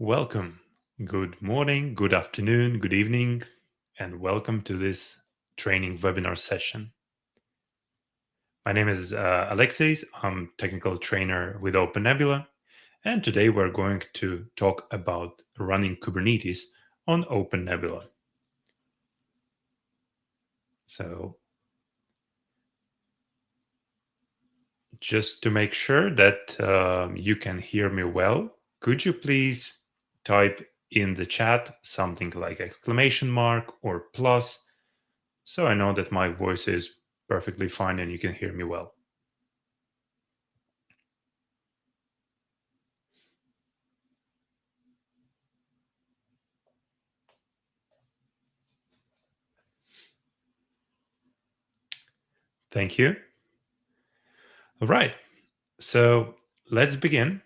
Welcome. Good morning, good afternoon, good evening, and welcome to this training webinar session. My name is Alexis. I'm technical trainer with OpenNebula, and today we're going to talk about running Kubernetes on OpenNebula. So, just to make sure that you can hear me well, could you please type in the chat something like exclamation mark or plus, so I know that my voice is perfectly fine and you can hear me well. Thank you. All right. So let's begin.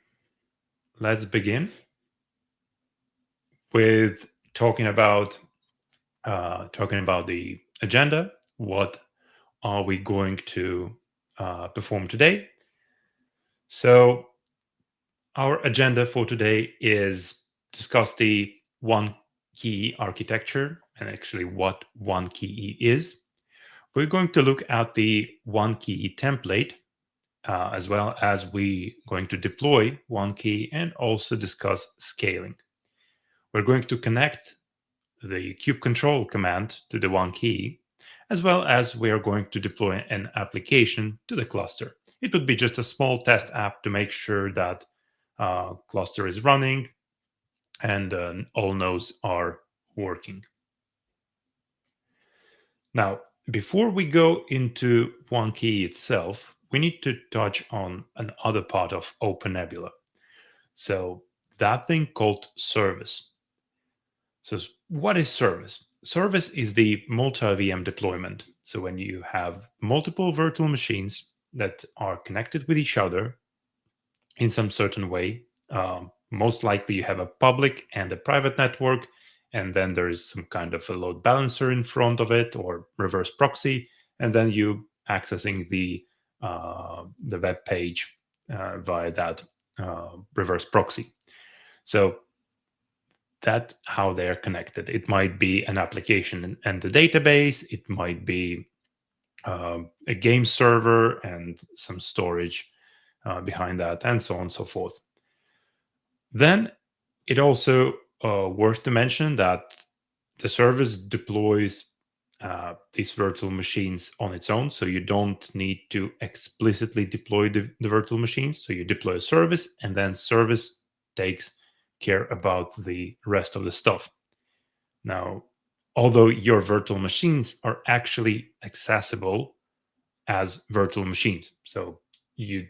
Let's begin with talking about the agenda. What are we going to perform today? So our agenda for today is discuss the OneKE architecture and actually what OneKE is. We're going to look at the OneKE template, as well as we going to deploy OneKE and also discuss scaling. We're going to connect the kubectl command to the OneKE, as well as we are going to deploy an application to the cluster. It would be just a small test app to make sure that cluster is running and all nodes are working. Now, before we go into OneKE itself, we need to touch on another part of OpenNebula. So that thing called service. So what is service? Service is the multi-VM deployment. So when you have multiple virtual machines that are connected with each other in some certain way, most likely you have a public and a private network, and then there is some kind of a load balancer in front of it or reverse proxy, and then you accessing the web page via that reverse proxy. So that's how they're connected. It might be an application and the database. It might be a game server and some storage behind that, and so on and so forth. Then it also worth to mention that the service deploys these virtual machines on its own. So you don't need to explicitly deploy the virtual machines. So you deploy a service, and then service takes care about the rest of the stuff. Now, although your virtual machines are actually accessible as virtual machines, so you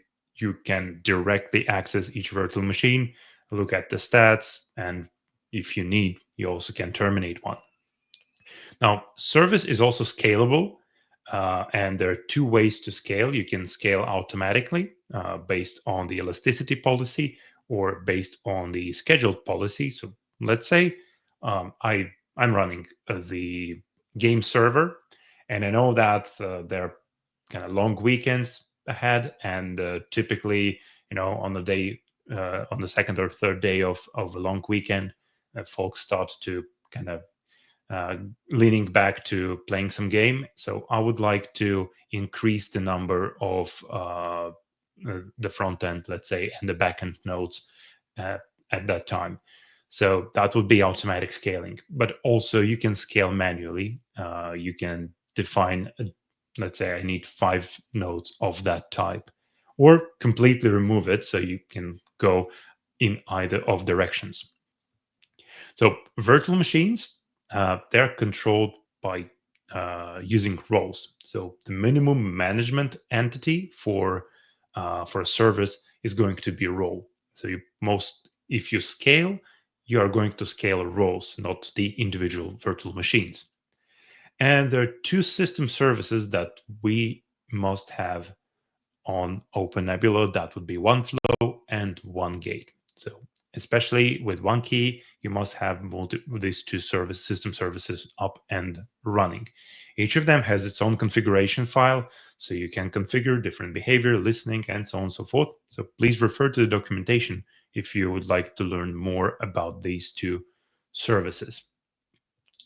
can directly access each virtual machine, look at the stats, and if you need, you also can terminate one. Now, service is also scalable, and there are two ways to scale. You can scale automatically based on the elasticity policy or based on the scheduled policy. So let's say I'm running the game server, and I know that there are kind of long weekends ahead, and typically, on the day, on the second or third day of a long weekend, folks start to kind of leaning back to playing some game. So I would like to increase the number of the front end, let's say, and the backend nodes at that time. So that would be automatic scaling. But also you can scale manually. You can define, let's say I need 5 nodes of that type, or completely remove it so you can go in either of directions. So virtual machines, they're controlled by using roles. So the minimum management entity for a service is going to be a role. So if you scale, you are going to scale roles, not the individual virtual machines. And there are two system services that we must have on OpenNebula. That would be OneFlow and OneGate. So especially with OneKE, you must have these two system services up and running. Each of them has its own configuration file, so you can configure different behavior, listening, and so on and so forth. So please refer to the documentation if you would like to learn more about these two services.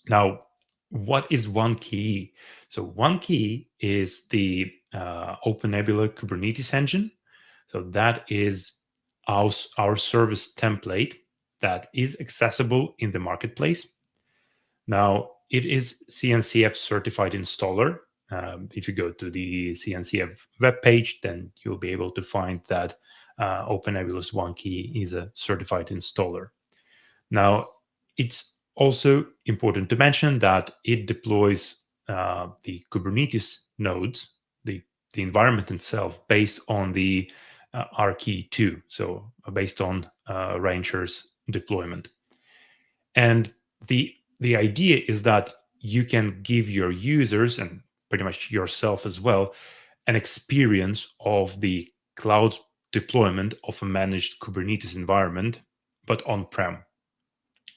Now, what is OneKE? So OneKE is the OpenNebula Kubernetes Engine. So that is our service template that is accessible in the marketplace. Now, it is CNCF certified installer. If you go to the CNCF webpage, then you'll be able to find that OpenNebula's OneKE is a certified installer. Now, it's also important to mention that it deploys the Kubernetes nodes, the environment itself, based on the RKE 2, so based on Rancher's deployment. And the idea is that you can give your users, and pretty much yourself as well, an experience of the cloud deployment of a managed Kubernetes environment, but on-prem.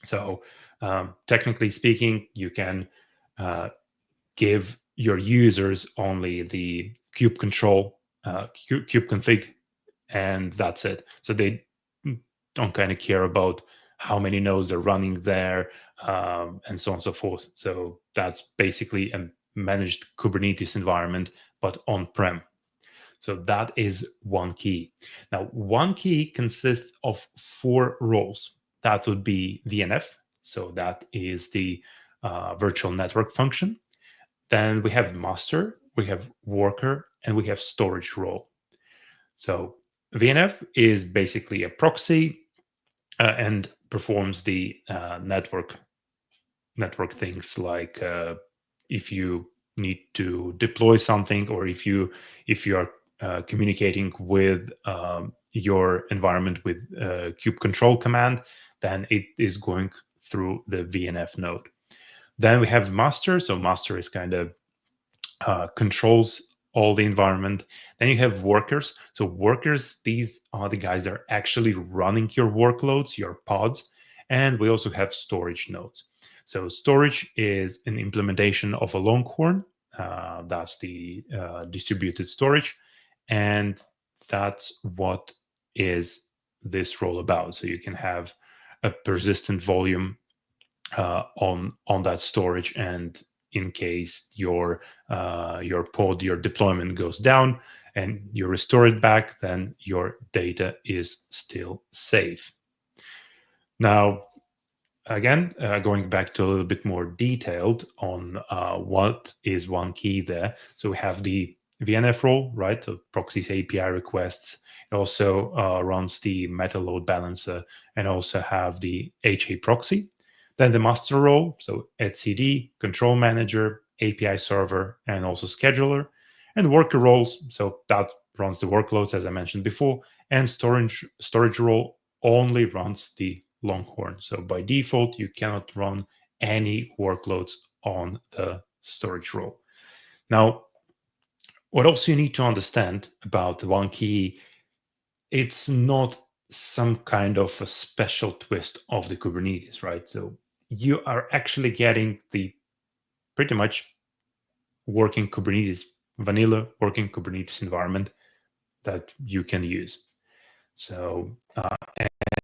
So technically speaking, you can give your users only the kubectl, kubeconfig, and that's it. So they don't kind of care about how many nodes are running there, and so on and so forth. So that's basically a managed Kubernetes environment, but on-prem. So that is OneKE. Now, OneKE consists of 4 roles. That would be VNF. So that is the virtual network function. Then we have master, we have worker, and we have storage role. So VNF is basically a proxy and performs the network things, like if you need to deploy something, or if you are communicating with your environment with kubectl command, then it is going through the VNF node. Then we have master. So master is kind of controls all the environment. Then you have workers. So workers, these are the guys that are actually running your workloads, your pods. And we also have storage nodes. So storage is an implementation of a Longhorn. That's the distributed storage. And that's what is this role about. So you can have a persistent volume on that storage, and in case your pod, your deployment goes down and you restore it back, then your data is still safe. Now, again, going back to a little bit more detailed on what is OneKE there. So we have the VNF role, right? So proxies, API requests. It also runs the meta load balancer, and also have the HA proxy. Then the master role, so etcd, control manager, API server, and also scheduler. And worker roles, so that runs the workloads, as I mentioned before. And storage role only runs the Longhorn. So by default, you cannot run any workloads on the storage role. Now, what also you need to understand about OneKE, it's not some kind of a special twist of the Kubernetes, right? So you are actually getting the pretty much working Kubernetes, vanilla working Kubernetes environment that you can use. So,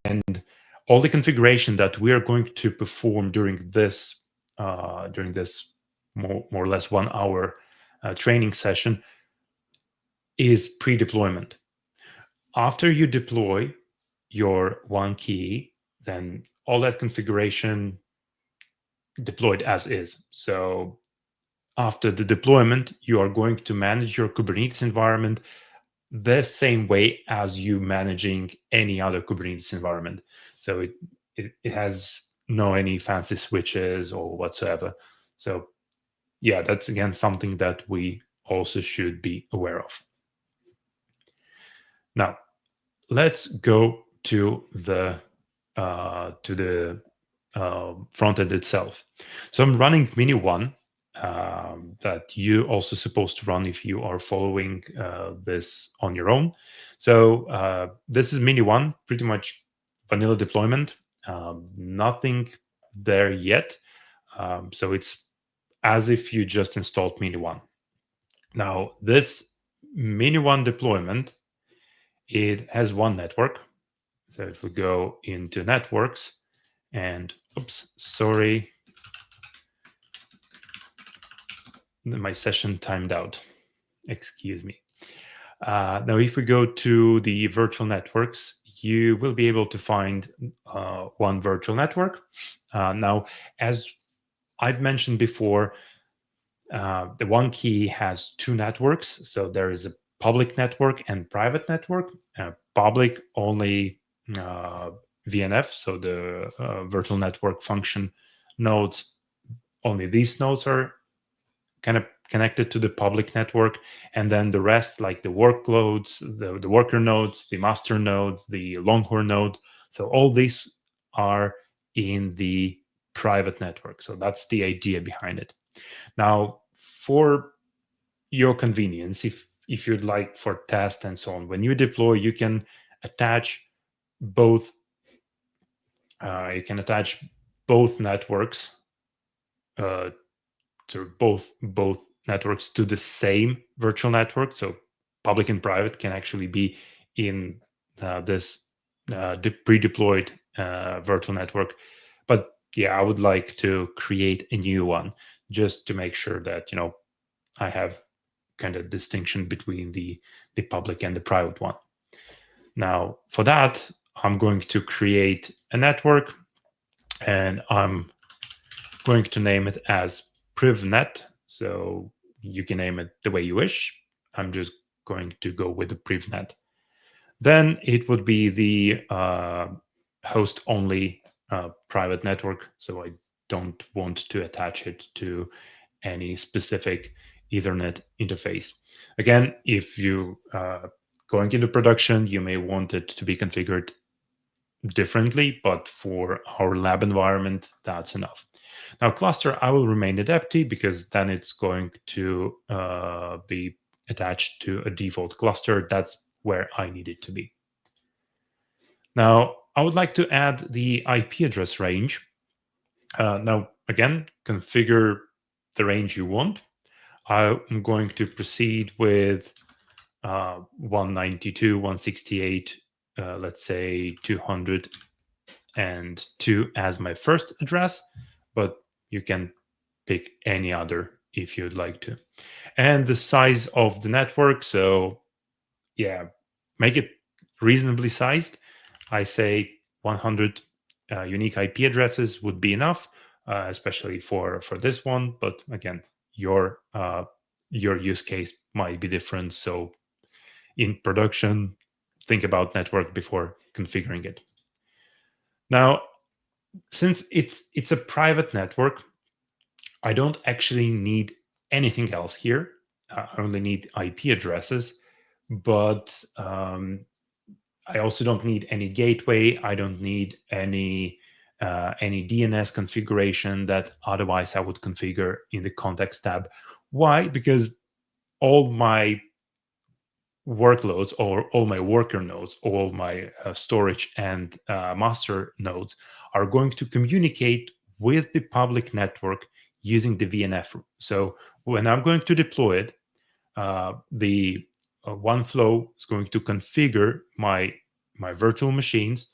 and all the configuration that we are going to perform during this more or less 1 hour training session is pre-deployment. After you deploy your OneKE, then all that configuration deployed as is. So after the deployment, you are going to manage your Kubernetes environment the same way as you managing any other Kubernetes environment. So it has no any fancy switches or whatsoever. So yeah, that's again something that we also should be aware of. Now, let's go to the front end itself. So I'm running Mini One, that you also supposed to run if you are following this on your own. So this is Mini One, pretty much vanilla deployment. Nothing there yet. So it's as if you just installed Mini One. Now, this Mini One deployment, it has one network. So if we go into networks and, oops, sorry, my session timed out. Excuse me. Now, if we go to the virtual networks, you will be able to find one virtual network. Now, as I've mentioned before, the OneKE has two networks. So there is a public network and private network. Public only VNF, so the virtual network function nodes, only these nodes are kind of connected to the public network, and then the rest, like the workloads, the worker nodes, the master node, the longhorn node, so all these are in the private network. So that's the idea behind it. Now, for your convenience, if you'd like for test and so on, when you deploy, you can attach both both networks uh, to both networks to the same virtual network. So public and private can actually be in this pre-deployed virtual network. But yeah, I would like to create a new one just to make sure that I have kind of distinction between the public and the private one. Now, for that, I'm going to create a network, and I'm going to name it as PrivNet. So you can name it the way you wish. I'm just going to go with the PrivNet. Then it would be the host-only private network. So I don't want to attach it to any specific Ethernet interface. Again, if you going into production, you may want it to be configured differently, but for our lab environment, that's enough. Now, cluster, I will remain it empty because then it's going to be attached to a default cluster. That's where I need it to be. Now, I would like to add the IP address range. Now, again, configure the range you want. I'm going to proceed with 192, 168, let's say 202 as my first address, but you can pick any other if you'd like to. And the size of the network, so yeah, make it reasonably sized. I say 100 unique IP addresses would be enough, especially for this one. But again, your use case might be different. So in production, think about network before configuring it. Now, since it's a private network, I don't actually need anything else here. I only need IP addresses, but I also don't need any gateway. I don't need any DNS configuration that otherwise I would configure in the context tab. Why? Because all my workloads, or all my worker nodes, all my storage and master nodes are going to communicate with the public network using the VNF. So when I'm going to deploy it, the OneFlow is going to configure my virtual machines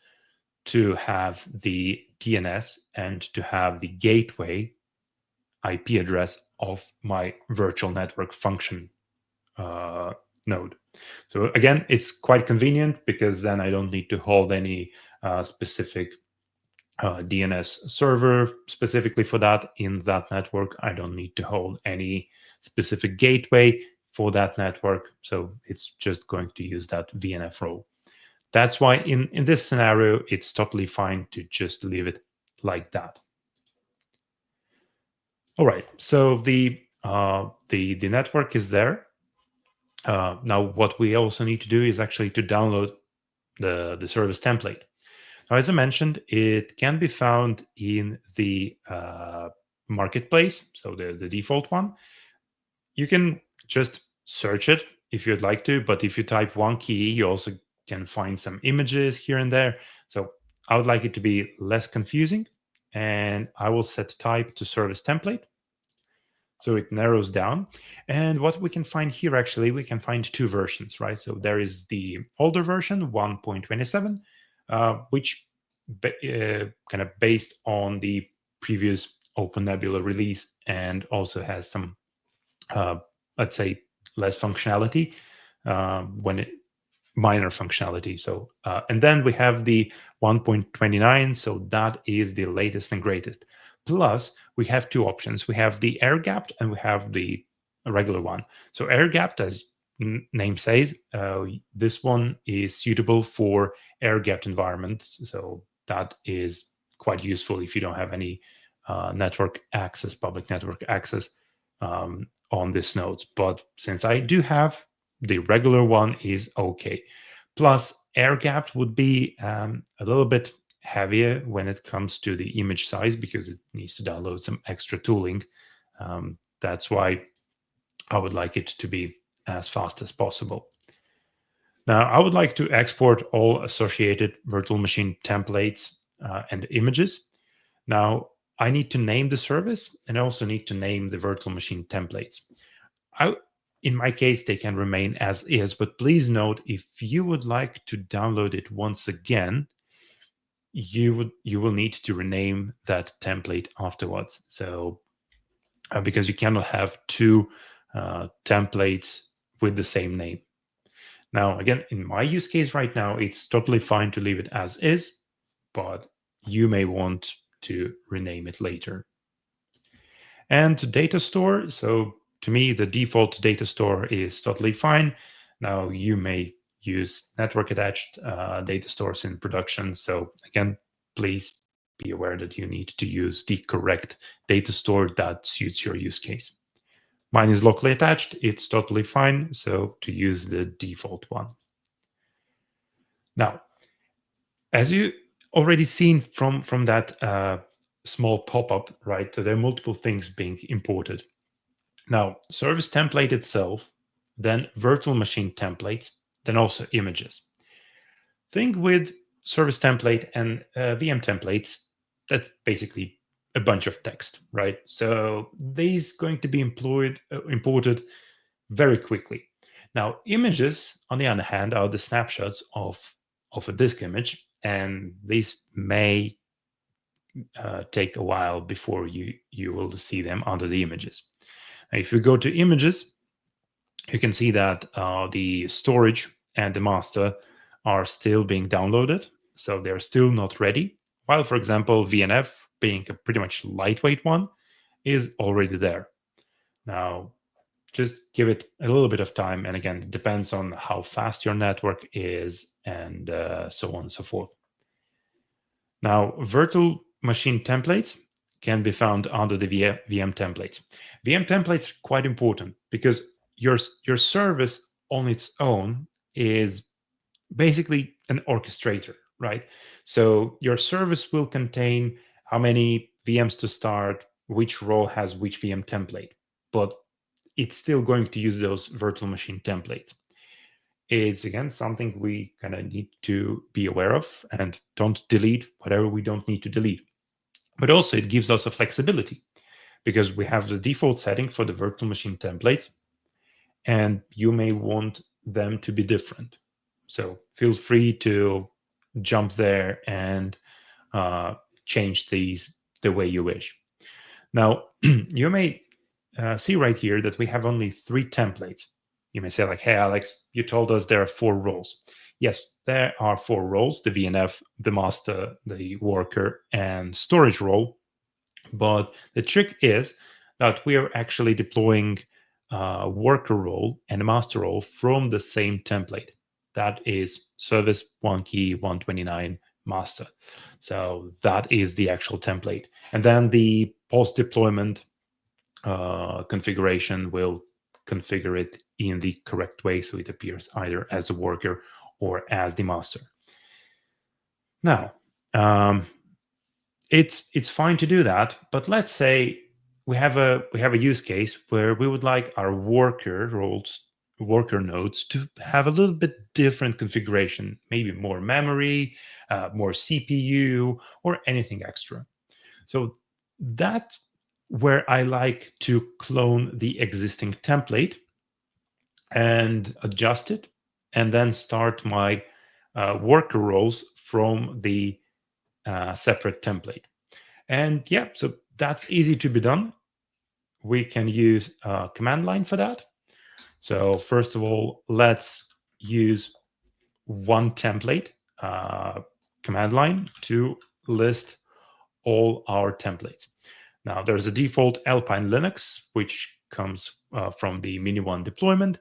to have the DNS and to have the gateway IP address of my virtual network function node. So again, it's quite convenient because then I don't need to hold any specific DNS server specifically for that in that network. I don't need to hold any specific gateway for that network. So it's just going to use that VNF role. That's why in this scenario, it's totally fine to just leave it like that. All right, so the network is there. Now, what we also need to do is actually to download the service template. Now, as I mentioned, it can be found in the marketplace, so the default one. You can just search it if you'd like to, but if you type OneKE, you also can find some images here and there. So I would like it to be less confusing, and I will set type to service template. So it narrows down. And what we can find here, actually, we can find two versions, right? So there is the older version, 1.27, which kind of based on the previous OpenNebula release and also has some, let's say, less functionality when it minor functionality. So, and then we have the 1.29. So that is the latest and greatest. Plus, we have two options. We have the air gapped and we have the regular one. So air gapped, as name says, this one is suitable for air gapped environments. So that is quite useful if you don't have any network access, public network access on this node. But since I do have, the regular one is okay. Plus, air gapped would be a little bit heavier when it comes to the image size because it needs to download some extra tooling. That's why I would like it to be as fast as possible. Now, I would like to export all associated virtual machine templates and images. Now, I need to name the service and I also need to name the virtual machine templates. In my case, they can remain as is, but please note, if you would like to download it once again, you will need to rename that template afterwards. So because you cannot have two templates with the same name. Now, again, in my use case right now, it's totally fine to leave it as is, but you may want to rename it later. And data store. So to me, the default data store is totally fine. Now you may use network attached data stores in production. So again, please be aware that you need to use the correct data store that suits your use case. Mine is locally attached. It's totally fine. So to use the default one. Now, as you already seen from that small pop-up, right? So there are multiple things being imported. Now, service template itself, then virtual machine templates, then also images. Think with service template and VM templates, that's basically a bunch of text, right? So these going to be imported very quickly. Now, images, on the other hand, are the snapshots of a disk image, and these may take a while before you will see them under the images. Now, if you go to images, you can see that the storage and the master are still being downloaded, so they're still not ready. While, for example, VNF, being a pretty much lightweight one, is already there. Now, just give it a little bit of time, and again, it depends on how fast your network is, and so on and so forth. Now, virtual machine templates can be found under the VM templates. VM templates are quite important because your service on its own is basically an orchestrator, right? So your service will contain how many VMs to start, which role has which VM template, but it's still going to use those virtual machine templates. It's again something we kind of need to be aware of and don't delete whatever we don't need to delete. But also it gives us a flexibility because we have the default setting for the virtual machine templates, and you may want them to be different. So feel free to jump there and change these the way you wish. Now, you may see right here that we have only 3 templates. You may say like, hey, Alex, you told us there are 4 roles. Yes, there are 4 roles, the VNF, the master, the worker, and storage role. But the trick is that we are actually deploying worker role and master role from the same template. That is service OneKE 129 master. So that is the actual template. And then the post deployment configuration will configure it in the correct way so it appears either as the worker or as the master. Now, it's fine to do that, but let's say we have a use case where we would like our worker nodes to have a little bit different configuration, maybe more memory, more CPU, or anything extra. So that's where I like to clone the existing template and adjust it, and then start my worker roles from the separate template. And yeah, so that's easy to be done. We can use a command line for that. So first of all, let's use one template command line to list all our templates. Now, there's a default Alpine Linux, which comes from the Mini1 deployment.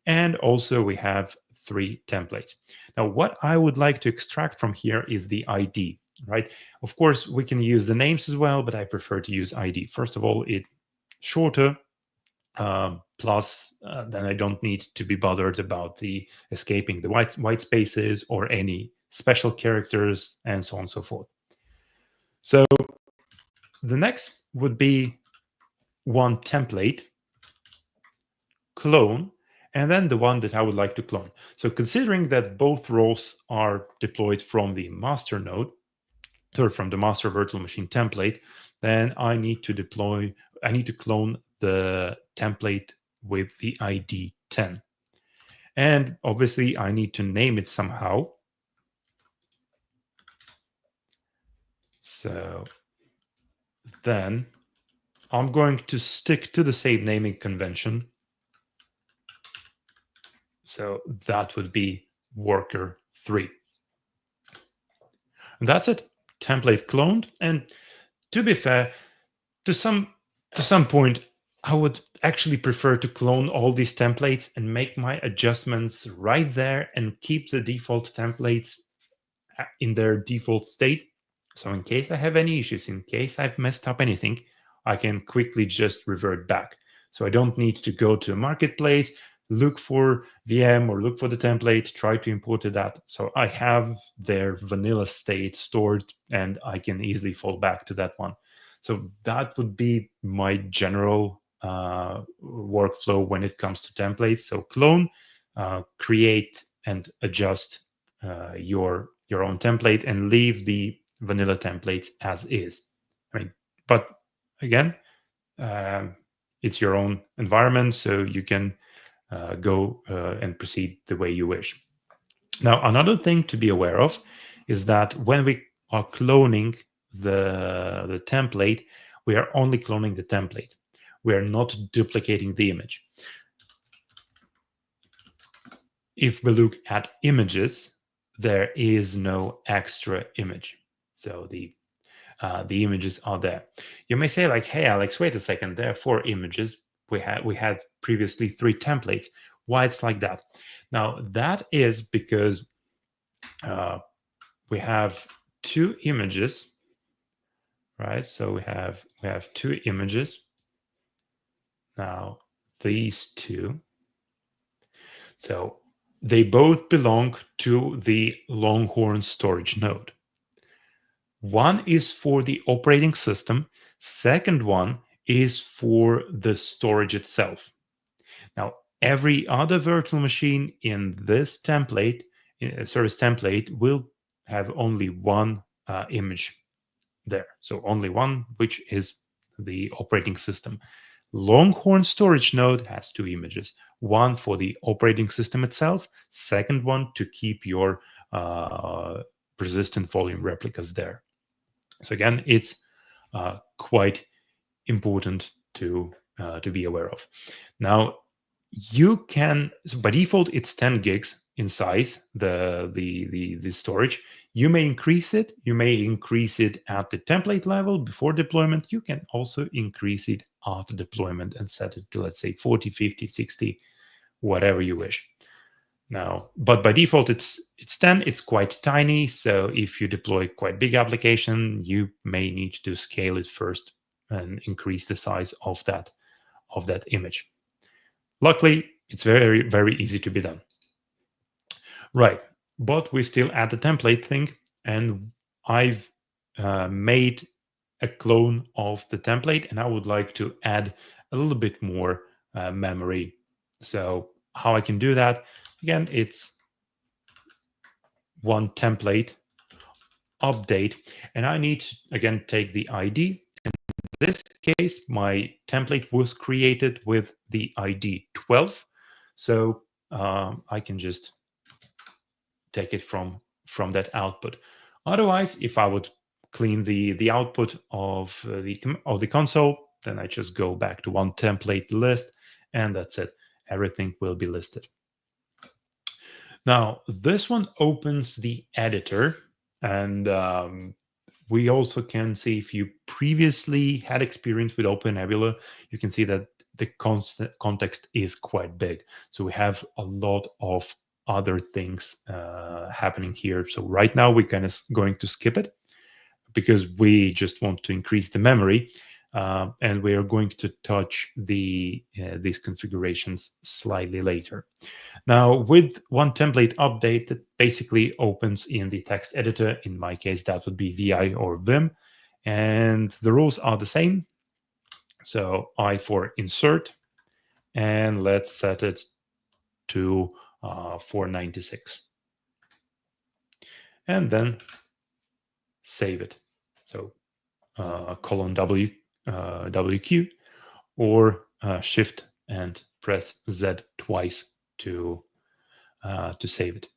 And also we have 3 templates. Now, what I would like to extract from here is the ID, right? Of course, we can use the names as well, but I prefer to use ID. First of all, it's shorter. Plus, then I don't need to be bothered about the escaping the white spaces or any special characters and so on and so forth. So the next would be one template, clone, and then the one that I would like to clone. So considering that both roles are deployed from the master node, or from the master virtual machine template, then I need to clone the template with the ID 10. And obviously I need to name it somehow. So then I'm going to stick to the same naming convention. So that would be worker 3. And that's it. Template cloned. And to be fair, to some point, I would actually prefer to clone all these templates and make my adjustments right there and keep the default templates in their default state. So in case I have any issues, in case I've messed up anything, I can quickly just revert back. So I don't need to go to a marketplace, look for VM or look for the template, try to import that. So I have their vanilla state stored and I can easily fall back to that one. So that would be my general workflow when it comes to templates. So clone, create and adjust your own template and leave the vanilla templates as is. I mean, but again, it's your own environment, so you can go and proceed the way you wish. Now, another thing to be aware of is that when we are cloning the template, we are only cloning the template. We are not duplicating the image. If we look at images, there is no extra image. So the images are there. You may say like, hey, Alex, wait a second, there are 4 images. We had previously 3 templates. Why it's like that? Now, that is because we have 2 images, right? So we have 2 images. Now, these 2. So they both belong to the Longhorn storage node. One is for the operating system. Second one is for the storage itself. Now, every other virtual machine in this template, service template, will have only one image there. So only one, which is the operating system. Longhorn storage node has 2 images, one for the operating system itself, second one to keep your persistent volume replicas there. So again, it's quite important to be aware of. Now, you can, so by default, it's 10 gigs in size, the storage. You may increase it. You may increase it at the template level before deployment. You can also increase it after deployment and set it to, let's say, 40, 50, 60, whatever you wish. Now, but by default, it's 10. It's quite tiny. So if you deploy quite big application, you may need to scale it first and increase the size of that image. Luckily, it's very, very easy to be done. Right, but we still add the template thing, and I've made a clone of the template, and I would like to add a little bit more memory. So how I can do that? Again, it's one template update, and I need to, again, take the ID. In this case, my template was created with the ID 12. So I can just take it from that output. Otherwise, if I would clean the output of the console, then I just go back to one template list, and that's it. Everything will be listed. Now, this one opens the editor, and we also can see if you previously had experience with OpenNebula, you can see that the context is quite big. So we have a lot of other things happening here. So right now we're kind of going to skip it because we just want to increase the memory. And we are going to touch these configurations slightly later. Now, with one template update, that basically opens in the text editor. In my case, that would be VI or Vim. And the rules are the same. So I for insert, and let's set it to 496. And then save it. So colon WQ, or Shift and press Z twice to save it.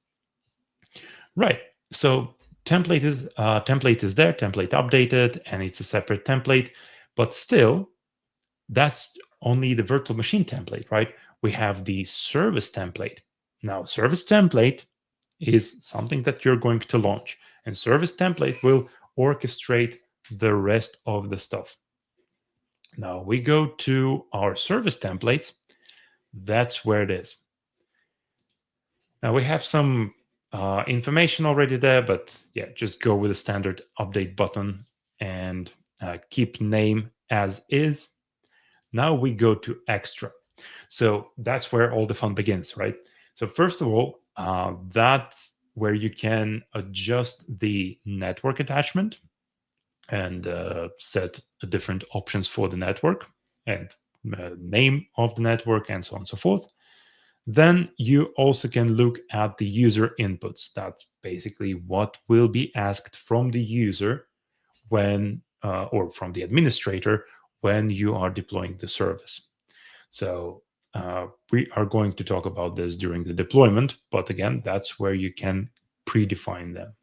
Right. So template is there, template updated, and it's a separate template. But still, that's only the virtual machine template, right? We have the service template. Now, service template is something that you're going to launch, and service template will orchestrate the rest of the stuff. Now we go to our service templates. That's where it is. Now we have some information already there, but yeah, just go with the standard update button and keep name as is. Now we go to extra. So that's where all the fun begins, right? So first of all, that's where you can adjust the network attachment and set different options for the network and name of the network and so on and so forth. Then you also can look at the user inputs. That's basically what will be asked from the user when, or from the administrator when you are deploying the service. So we are going to talk about this during the deployment, but again, that's where you can predefine them.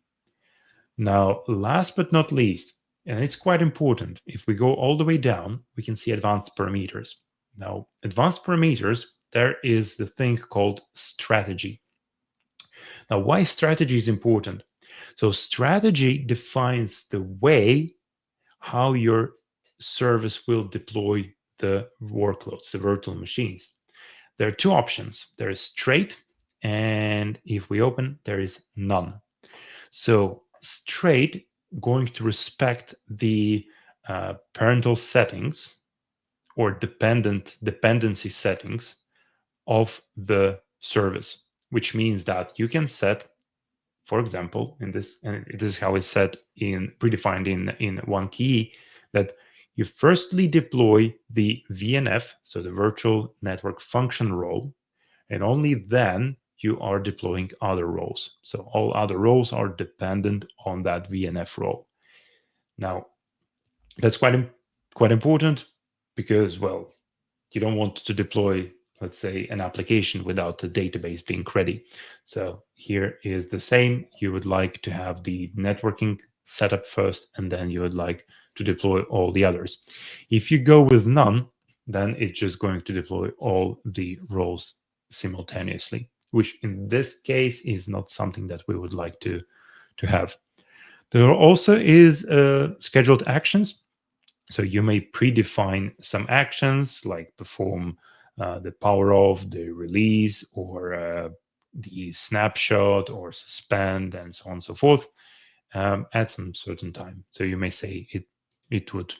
Now, last but not least, and it's quite important, if we go all the way down, we can see advanced parameters. Now, advanced parameters, there is the thing called strategy. Now, why strategy is important? So strategy defines the way how your service will deploy the workloads, the virtual machines. There are two options. There is straight, and if we open, there is none. So straight going to respect the parental settings or dependency settings of the service, which means that you can set, for example, in this, and this is how it's set in predefined in OneKE, that you firstly deploy the VNF, so the virtual network function role, and only then you are deploying other roles. So all other roles are dependent on that VNF role. Now, that's quite important because, well, you don't want to deploy, let's say, an application without the database being ready. So here is the same. You would like to have the networking set up first, and then you would like to deploy all the others. If you go with none, then it's just going to deploy all the roles simultaneously, which in this case is not something that we would like to have. There also is scheduled actions. So you may predefine some actions like perform the power off, the release, or the snapshot, or suspend, and so on and so forth at some certain time. So you may say it would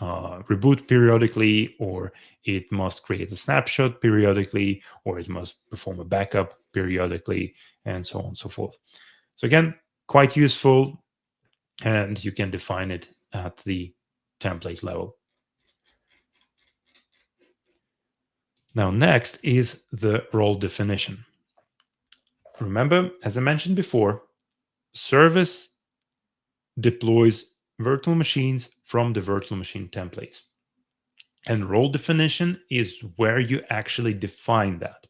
reboot periodically, or it must create a snapshot periodically, or it must perform a backup periodically, and so on and so forth. So again, quite useful, and you can define it at the template level. Now, next is the role definition. Remember, as I mentioned before, service deploys virtual machines from the virtual machine templates. And role definition is where you actually define that.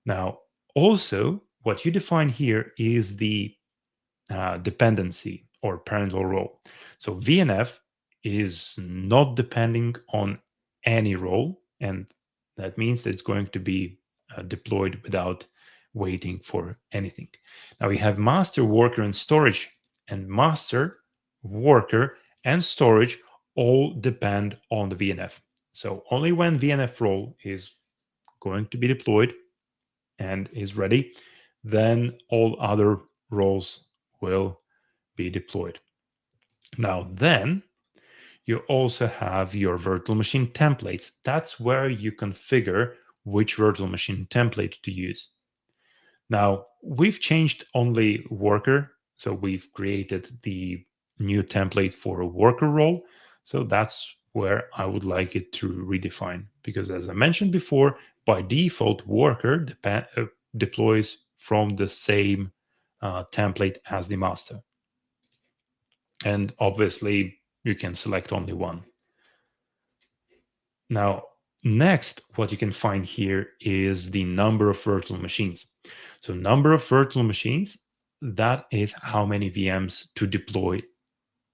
Now, also, what you define here is the dependency or parental role. So VNF is not depending on any role, and that means that it's going to be deployed without waiting for anything. Now we have master, worker, and storage, and master, worker, and storage all depend on the VNF. So only when VNF role is going to be deployed and is ready, then all other roles will be deployed. Now, then you also have your virtual machine templates. That's where you configure which virtual machine template to use. Now, we've changed only worker. So we've created the new template for a worker role. So that's where I would like it to redefine. Because as I mentioned before, by default, worker deploys from the same template as the master. And obviously, you can select only one. Now, next, what you can find here is the number of virtual machines. So number of virtual machines, that is how many VMs to deploy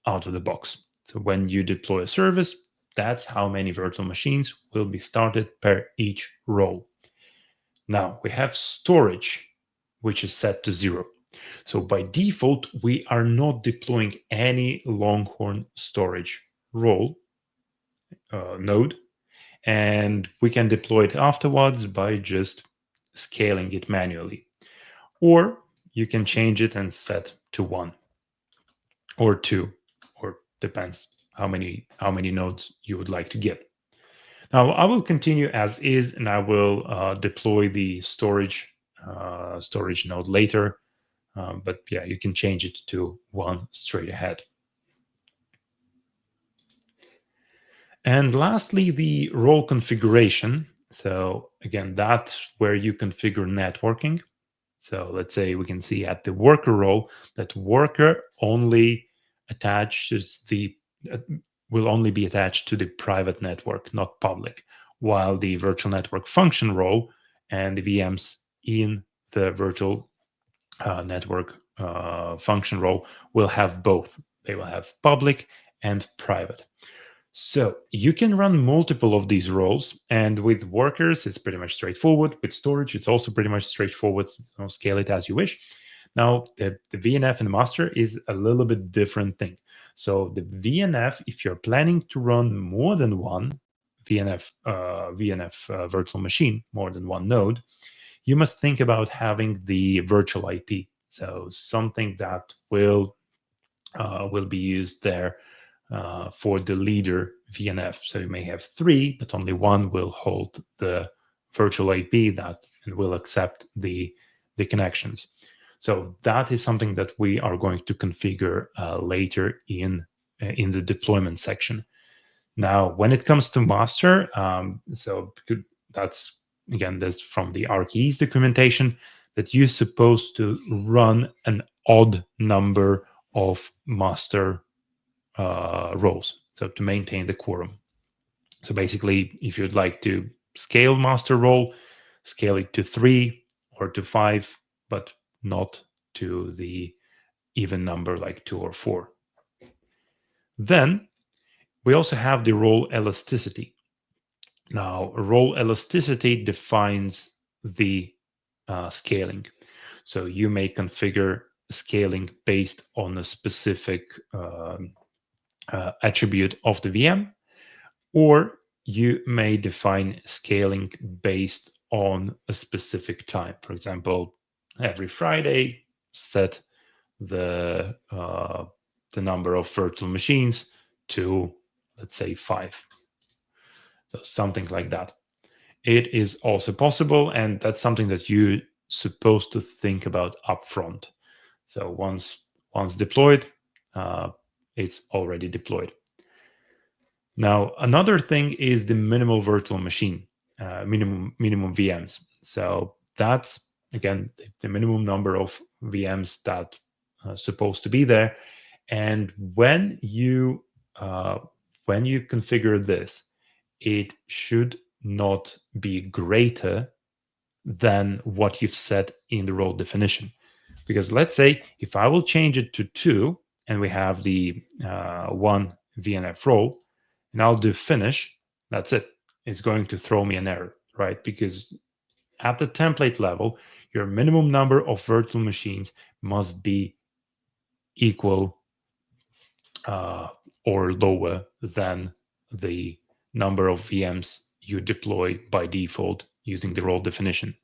out of the box. So when you deploy a service, that's how many virtual machines will be started per each role. Now we have storage, which is set to 0. So by default, we are not deploying any Longhorn storage role node, and we can deploy it afterwards by just scaling it manually. Or you can change it and set to 1 or 2, or depends how many nodes you would like to give. Now I will continue as is, and I will deploy the storage node later. But yeah, you can change it to 1 straight ahead. And lastly, the role configuration. So again, that's where you configure networking. So let's say we can see at the worker role that worker only attaches will only be attached to the private network, not public, while the virtual network function role and the VMs in the virtual network function role will have both. They will have public and private. So you can run multiple of these roles, and with workers, it's pretty much straightforward. With storage, it's also pretty much straightforward. Scale it as you wish. Now, the VNF and the master is a little bit different thing. So the VNF, if you're planning to run more than one VNF virtual machine, more than one node, you must think about having the virtual IP. So something that will be used there for the leader VNF. So you may have 3, but only one will hold the virtual IP that and will accept the connections. So that is something that we are going to configure later in the deployment section. Now, when it comes to master, that's from the RKE's documentation, that you're supposed to run an odd number of master roles, so to maintain the quorum. So basically, if you'd like to scale master role, scale it to 3 or to 5, but not to the even number like 2 or 4. Then we also have the role elasticity. Now, role elasticity defines the scaling. So you may configure scaling based on a specific attribute of the VM, or you may define scaling based on a specific time. For example, every Friday, set the number of virtual machines to, let's say, 5. So something like that. It is also possible, and that's something that you're supposed to think about upfront. So once deployed, it's already deployed. Now, another thing is the minimal virtual machine, minimum VMs. So that's, again, the minimum number of VMs that are supposed to be there. And when you configure this, it should not be greater than what you've set in the role definition. Because let's say if I will change it to 2 and we have the one VNF role, and I'll do finish, that's it. It's going to throw me an error, right? Because at the template level, your minimum number of virtual machines must be equal or lower than the number of VMs you deploy by default using the role definition.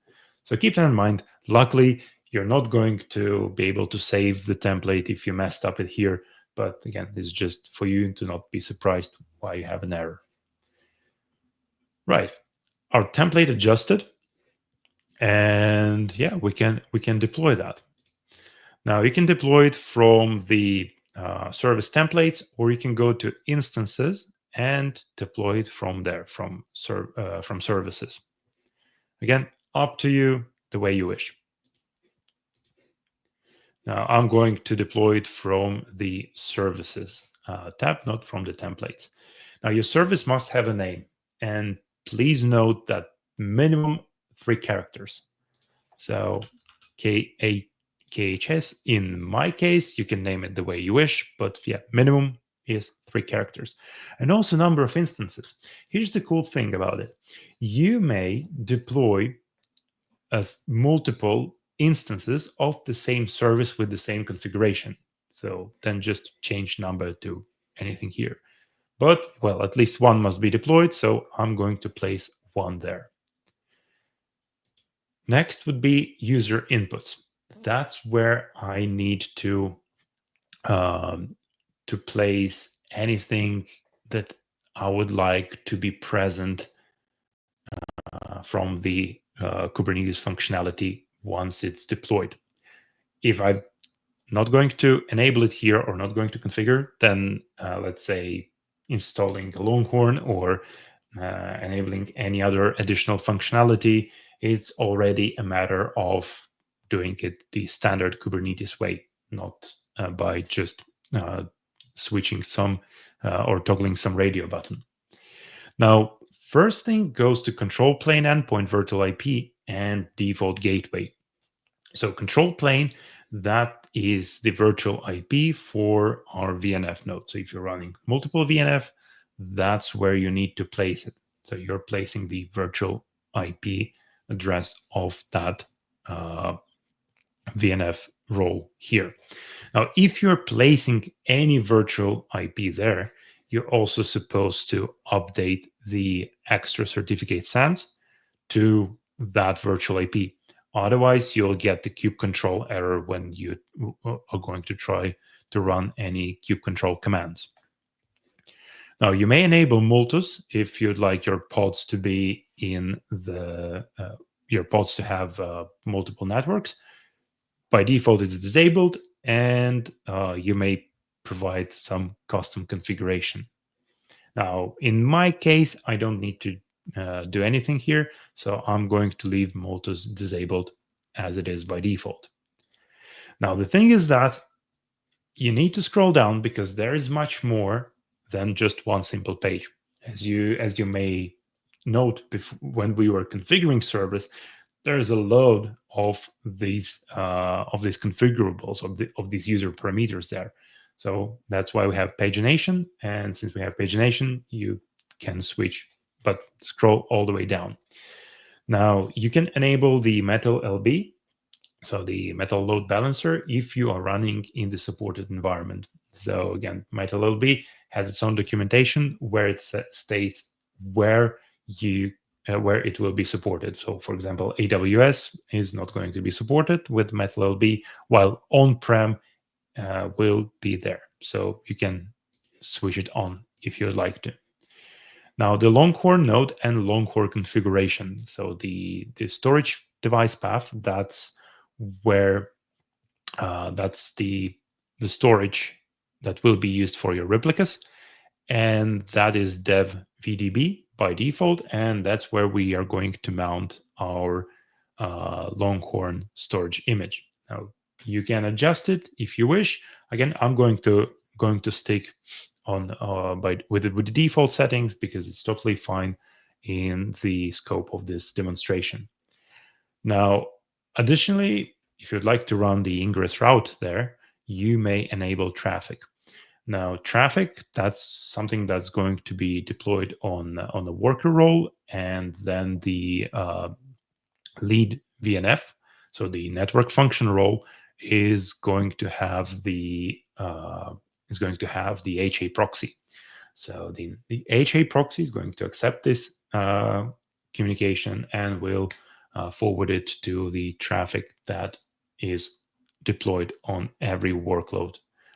So keep that in mind. Luckily, you're not going to be able to save the template if you messed up it here. But again, this is just for you to not be surprised why you have an error. Right. Our template adjusted. And yeah, we can deploy that. Now you can deploy it from the service templates, or you can go to instances and deploy it from there, from services. Again, up to you, the way you wish. Now I'm going to deploy it from the services tab, not from the templates. Now your service must have a name, and please note that minimum 3 characters. So KHS, in my case, you can name it the way you wish, but yeah, minimum is 3 characters. And also number of instances. Here's the cool thing about it. You may deploy as multiple instances of the same service with the same configuration. So then just change number to anything here. But, well, at least one must be deployed, so I'm going to place 1 there. Next would be user inputs. That's where I need to place anything that I would like to be present from the Kubernetes functionality once it's deployed. If I'm not going to enable it here or not going to configure, then let's say installing a Longhorn or enabling any other additional functionality, it's already a matter of doing it the standard Kubernetes way, not by just switching some or toggling some radio button. Now, first thing goes to control plane endpoint virtual IP and default gateway. So control plane, that is the virtual IP for our VNF node. So if you're running multiple VNF, that's where you need to place it. So you're placing the virtual IP address of that VNF role here. Now, if you're placing any virtual IP there, you're also supposed to update the extra certificate sans to that virtual IP. Otherwise, you'll get the kubectl error when you are going to try to run any kubectl commands. Now, you may enable multus if you'd like your pods to be in the your pods to have multiple networks. By default, it's disabled, and you may provide some custom configuration. Now, in my case, I don't need to do anything here, so I'm going to leave multus disabled as it is by default. Now, the thing is that you need to scroll down because there is much more than just one simple page. As you may note, when we were configuring service, there's a load of these configurables of these user parameters there. So that's why we have pagination, and since we have pagination, you can switch, but scroll all the way down. Now you can enable the metal LB, so the metal load balancer, if you are running in the supported environment. So again, metal LB has its own documentation where it states where it will be supported. So for example, AWS is not going to be supported with metal LB, while on-prem will be there. So you can switch it on if you'd like to. Now the Longhorn node and Longhorn configuration. So the storage device path, that's where that's the storage that will be used for your replicas, and that is dev VDB by default, and that's where we are going to mount our Longhorn storage image. Now you can adjust it if you wish. Again, I'm going to stick on with the default settings because it's totally fine in the scope of this demonstration. Now, additionally, if you'd like to run the ingress route there, you may enable traffic. Now, traffic, that's something that's going to be deployed on the worker role, and then the lead VNF, so the network function role, is going to have the HA proxy. So the HA proxy is going to accept this communication and will forward it to the traffic that is deployed on every workload,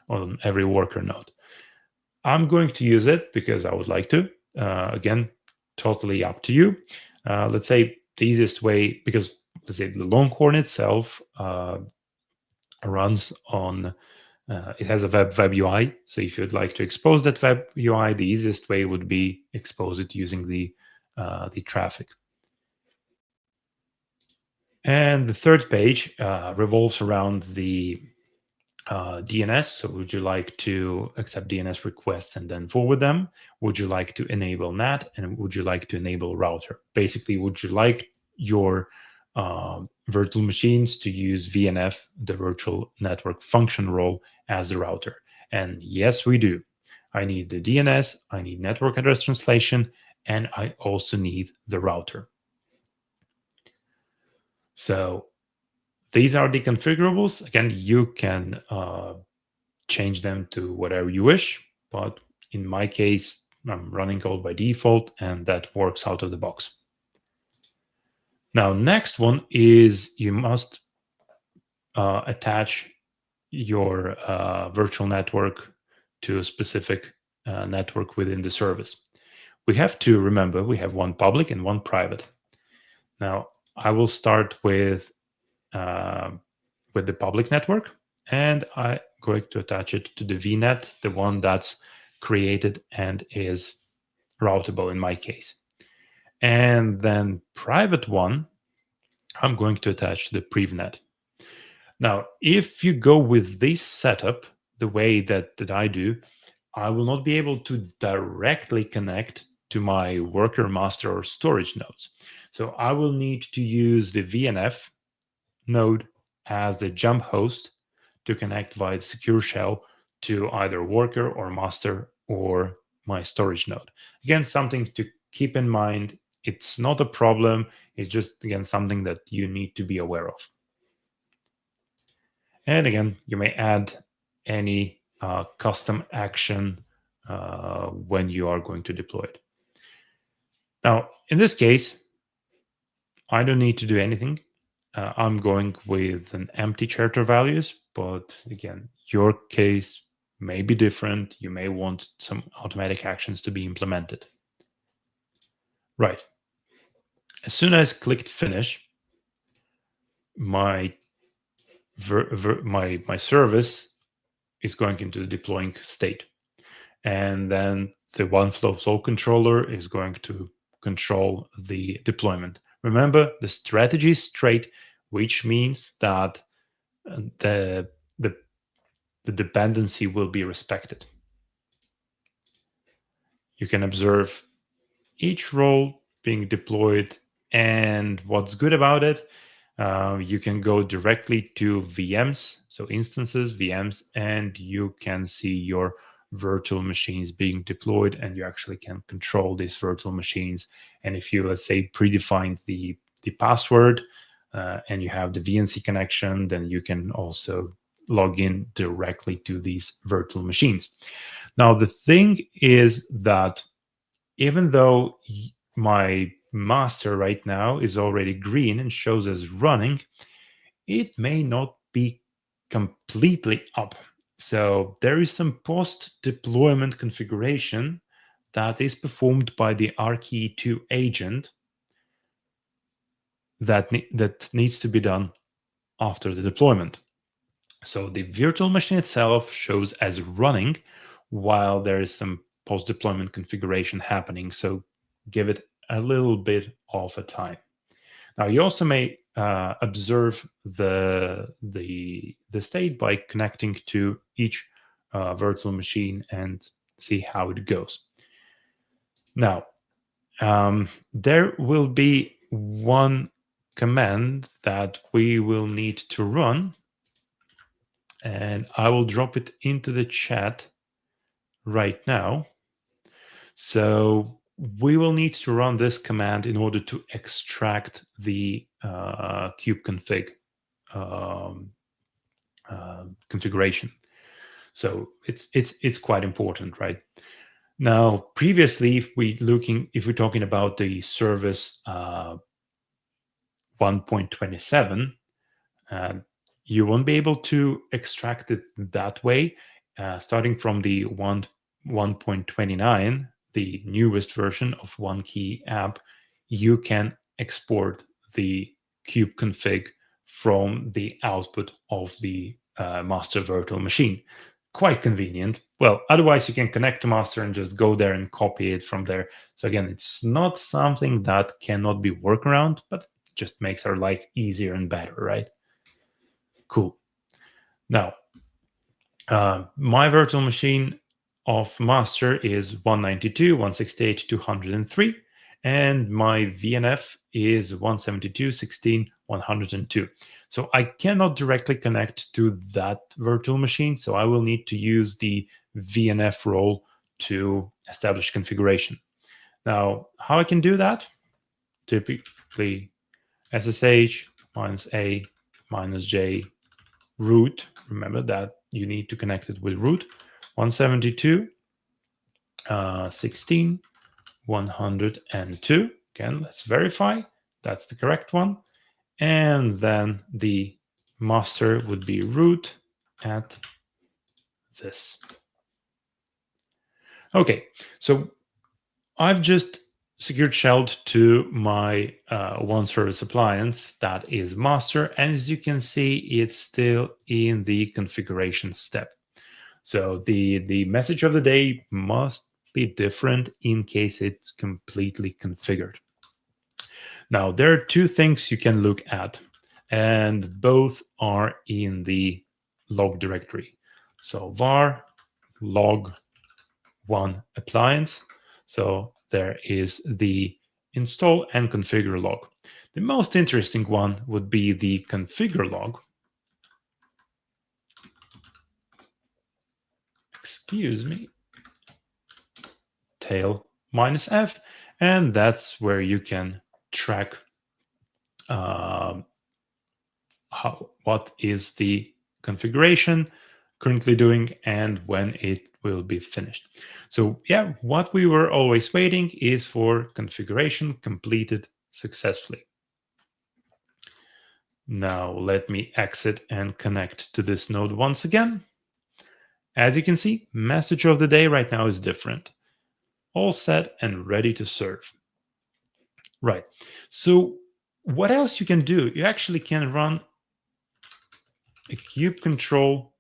on every worker node. I'm going to use it because I would like to. Again, totally up to you. Let's say the easiest way, because let's say the Longhorn itself runs on, it has a web UI. So if you'd like to expose that web UI, the easiest way would be expose it using the traffic. And the third page revolves around the DNS. So would you like to accept DNS requests and then forward them? Would you like to enable NAT? And would you like to enable router? Basically, would you like your virtual machines to use VNF, the virtual network function role, as the router? And yes, we do. I need the DNS, I need network address translation, and I also need the router. So these are the configurables. Again, you can change them to whatever you wish, but in my case, I'm running code by default, and that works out of the box. Now, next one is you must attach your virtual network to a specific network within the service. We have to remember we have one public and one private. Now, I will start with the public network, and I'm going to attach it to the VNet, the one that's created and is routable in my case. And then private one, I'm going to attach the PrivNet. Now, if you go with this setup, the way that I do, I will not be able to directly connect to my worker, master, or storage nodes. So I will need to use the VNF node as the jump host to connect via the secure shell to either worker or master or my storage node. Again, something to keep in mind. It's not a problem. It's just, again, something that you need to be aware of. And again, you may add any custom action when you are going to deploy it. Now, in this case, I don't need to do anything. I'm going with an empty character values, but again, your case may be different. You may want some automatic actions to be implemented. Right. As soon as I clicked finish, my service is going into the deploying state. And then the OneFlow controller is going to control the deployment. Remember, the strategy is straight, which means that the dependency will be respected. You can observe each role being deployed, and what's good about it, you can go directly to VMs, so instances, VMs, and you can see your virtual machines being deployed, and you actually can control these virtual machines. And if you, let's say, predefine the password and you have the VNC connection, then you can also log in directly to these virtual machines. Now, the thing is that even though my master right now is already green and shows as running, it may not be completely up. So there is some post-deployment configuration that is performed by the RKE2 agent that needs to be done after the deployment. So the virtual machine itself shows as running while there is some post-deployment configuration happening. So give it a little bit of a time. Now you also may observe the state by connecting to each virtual machine and see how it goes. Now there will be one command that we will need to run, and I will drop it into the chat right now. So we will need to run this command in order to extract the kubeconfig um, configuration. So it's quite important, right? Now, previously, if we're talking about the service 1.27, you won't be able to extract it that way. Starting from the 1.29, the newest version of OneKE app, you can export the kubeconfig from the output of the master virtual machine. Quite convenient. Well, otherwise you can connect to master and just go there and copy it from there. So again, it's not something that cannot be worked around, but just makes our life easier and better, right? Cool. Now, my virtual machine of master is 192, 168, 203, and my VNF is 172, 16, 102. So I cannot directly connect to that virtual machine, so I will need to use the VNF role to establish configuration. Now, how I can do that? Typically SSH -a -j root. Remember that you need to connect it with root. 172, 16, 102. Again, let's verify that's the correct one. And then the master would be root at this. Okay, so I've just secured shelled to my one service appliance that is master. And as you can see, it's still in the configuration step. So the message of the day must be different in case it's completely configured. Now, there are two things you can look at, and both are in the log directory. So var log one appliance. So there is the install and configure log. The most interesting one would be the configure log. Excuse me. Tail -f, and that's where you can track what is the configuration currently doing and when it will be finished. So yeah, what we were always waiting is for configuration completed successfully. Now let me exit and connect to this node once again. As you can see, message of the day right now is different. All set and ready to serve. Right. So what else you can do? You actually can run a kubectl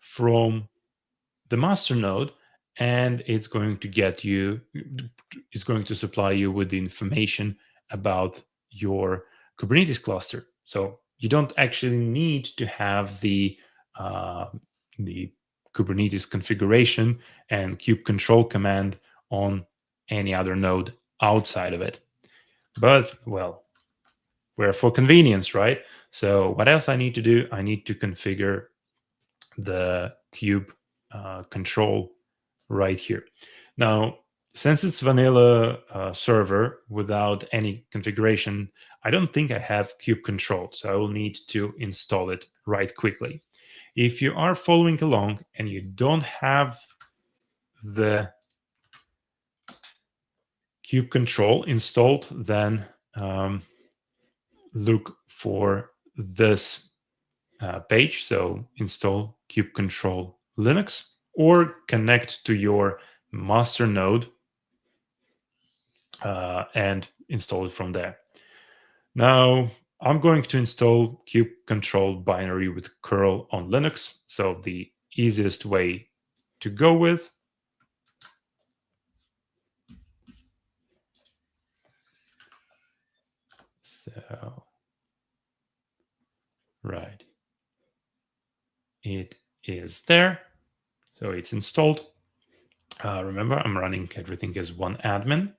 from the master node, and it's going to supply you with the information about your Kubernetes cluster. So you don't actually need to have the Kubernetes configuration and kubectl command on any other node outside of it. But, well, we're for convenience, right? So what else I need to do? I need to configure the kube control right here. Now, since it's vanilla server without any configuration, I don't think I have kube control, so I will need to install it right quickly. If you are following along and you don't have the kube control installed, then look for this page. So install kubectl Linux or connect to your master node and install it from there. Now, I'm going to install kubectl binary with curl on Linux. So the easiest way to go with. So, right. It is there. So it's installed. Remember, I'm running everything as one admin.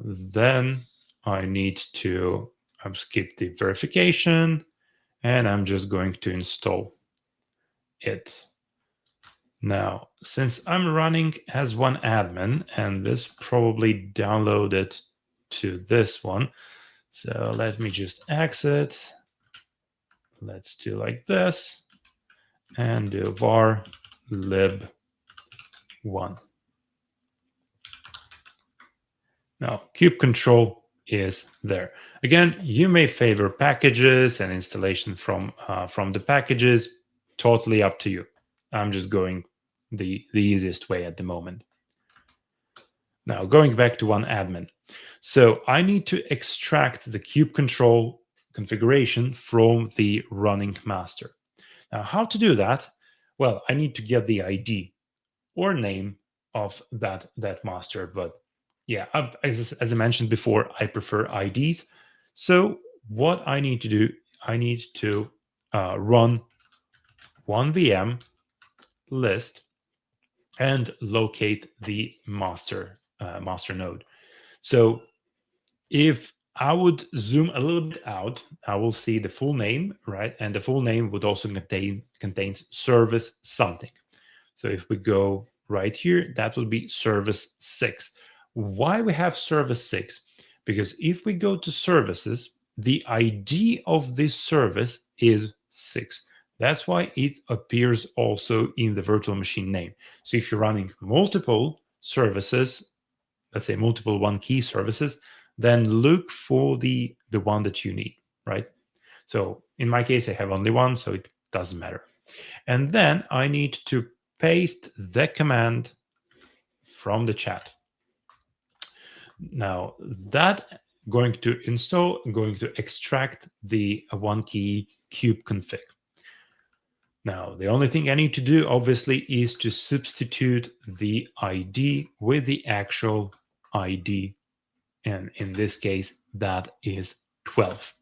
Then I need to I've skipped the verification, and I'm just going to install it. Now, since I'm running as one admin, and this probably downloaded to this one, so let me just exit. Let's do like this, and do var lib1. Now, kubectl is there. Again, you may favor packages and installation from the packages. Totally up to you. I'm just going the easiest way at the moment. Now, going back to one admin. So I need to extract the kubectl configuration from the running master. Now, how to do that? Well, I need to get the ID or name of that master. But yeah, as I mentioned before, I prefer IDs. So what I need to do, I need to run one VM list and locate the master node. So if I would zoom a little bit out, I will see the full name, right? And the full name would also contains service something. So if we go right here, that will be service 6. Why we have service 6? Because if we go to services, the ID of this service is 6. That's why it appears also in the virtual machine name. So if you're running multiple services, let's say multiple OneKE services, then look for the one that you need, right? So in my case, I have only one, so it doesn't matter. And then I need to paste the command from the chat. Now that going to install, going to extract the OneKE kubeconfig. Now, the only thing I need to do, obviously, is to substitute the ID with the actual ID. And in this case, that is 12.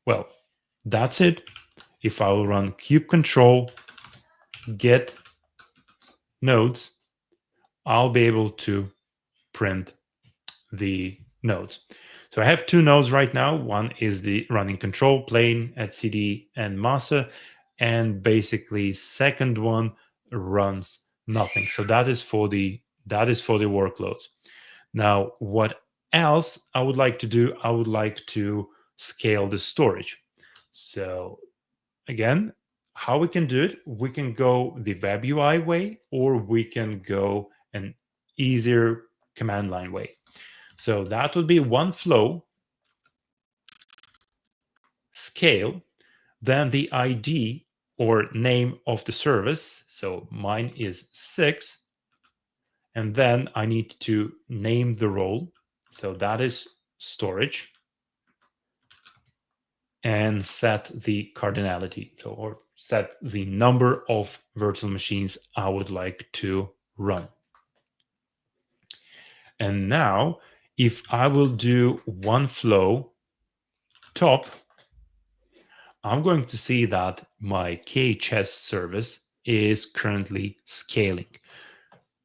Well, that's it. If I will run kubectl get nodes, I'll be able to print the nodes. So I have two nodes right now. One is the running control plane at CD and master, and basically second one runs nothing. So that is for the workloads. Now, what else I would like to do? I would like to scale the storage. So again, how we can do it? We can go the web UI way, or we can go an easier command line way. So that would be one flow, scale, then the ID or name of the service. So mine is 6. And then I need to name the role. So that is storage. And set the cardinality, so, or set the number of virtual machines I would like to run. And now, if I will do one flow top, I'm going to see that my KHS service is currently scaling.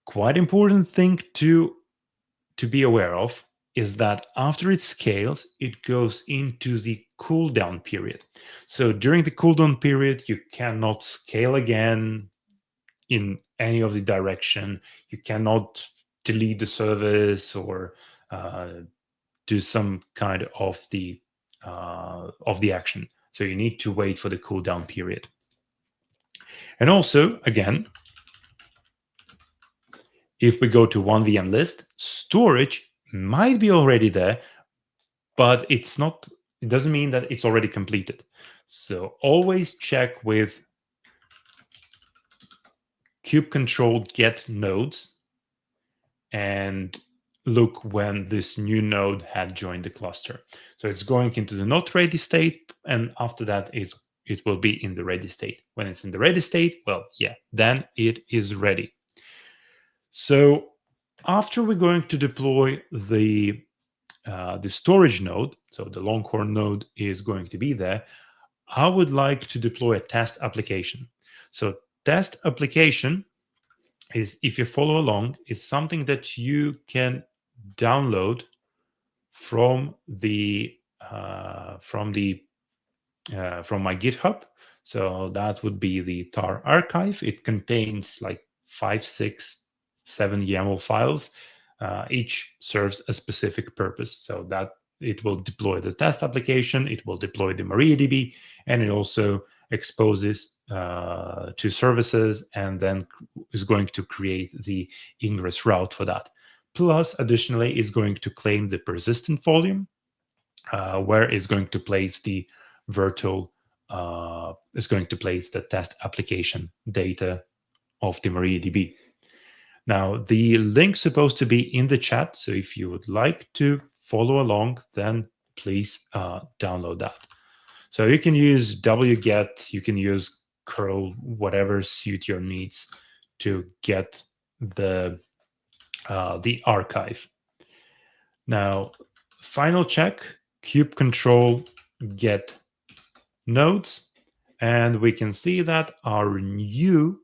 Quite important thing to be aware of is that after it scales, it goes into the cooldown period. So during the cooldown period, you cannot scale again in any of the direction. You cannot delete the service or do some kind of the action. So you need to wait for the cooldown period. And also, again, if we go to one VM list, storage might be already there, but it's not. It doesn't mean that it's already completed. So always check with kubectl get nodes and look when this new node had joined the cluster. So it's going into the not ready state, and after that it will be in the ready state. When it's in the ready state, well, yeah, then it is ready. So after we're going to deploy the storage node, so the Longhorn node is going to be there, I would like to deploy a test application. So test application is, if you follow along, is something that you can download from my GitHub. So that would be the tar archive. It contains like 5, 6, 7 YAML files. Each serves a specific purpose. So that it will deploy the test application, it will deploy the MariaDB, and it also exposes to services, and then is going to create the ingress route for that. Plus, additionally, it's going to claim the persistent volume, where it's going to place the virtual, is going to place the test application data of the MariaDB. Now, the link's supposed to be in the chat, so if you would like to follow along, then please download that. So you can use wget, you can use curl, whatever suit your needs to get the archive. Now, final check, kubectl get nodes, and we can see that our new